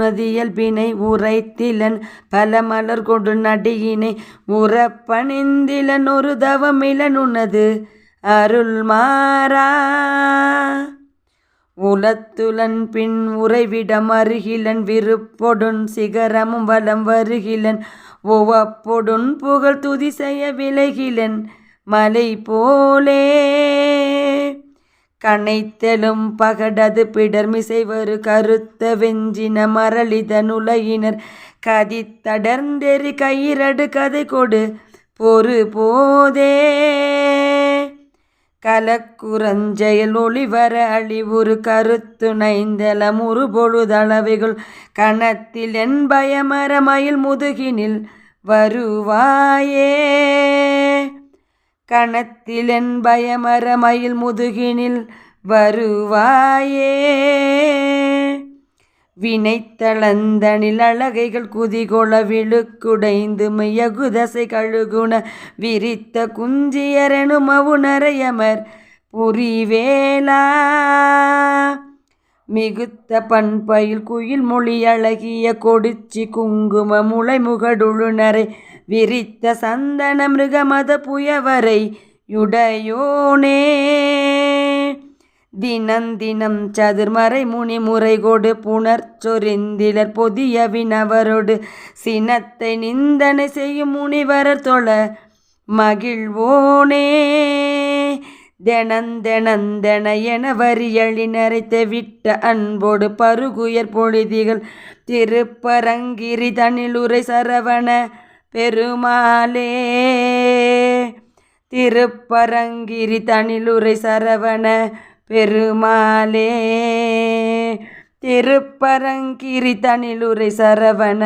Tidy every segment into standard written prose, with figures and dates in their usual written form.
மதியல்பினை உரைத்திலன் பல மலர் கொடு நடியினை உறப்பணிந்திலன் ஒரு தவமிலன் உனது அருள் மாறா உலத்துலன் பின் உறைவிடம் அருகிலன் விருப்பொடுன் சிகரமும் வலம் வருகிலன் உவப்பொடுன் புகழ் துதி செய்ய விலகிலன் மலை போலே கனைத்தெழும் பகடது பிடர்மிசைவரு கருத்த வெஞ்சின மரளிதன் உலகினர் கதித்தடர்ந்தெறி கயிரடு கதை கொடு பொறு போதே கலக்குரஞ்செயல் ஒளிவர அழிவுறு கருத்து நைந்தலம் ஒரு பொழுதளவைகள் கணத்தில் என் பயமர மயில் முதுகினில் வருவாயே கணத்தில் என் பயமர மயில் முதுகினில் வருவாயே வினைத்தளந்தனில் அழகைகள் குதிகொள விழுக்குடைந்து மையகுதசை கழுகுண விரித்த குஞ்சியரெனும் அவுணரையமர் புரிவேலா மிகுத்த பண்பயில் குயில் மொழி அழகிய கொடுச்சி குங்கும முளை முகடுழுநரை விரித்த சந்தன மிருகமத புயவரை யுடையோனே தினந்தினம் சதுர்மறை முனி முறை கொடு புணர்ச்சொரிந்திலர் பொதிய வினவரோடு சினத்தை நிந்தனை செய்யும் முனிவரர் தொழ மகிழ்வோனே தெனந்தென என வரியழி நரைத்த விட்ட அன்போடு பருகுயர் பொழுதிகள் திருப்பரங்கிரி தனிலுரை சரவண பெருமாளே திருப்பரங்கிரி தனிலுரை சரவண பெருமாளே திருப்பரங்கிரி தனிலுரை சரவண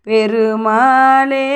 பெருமாளே.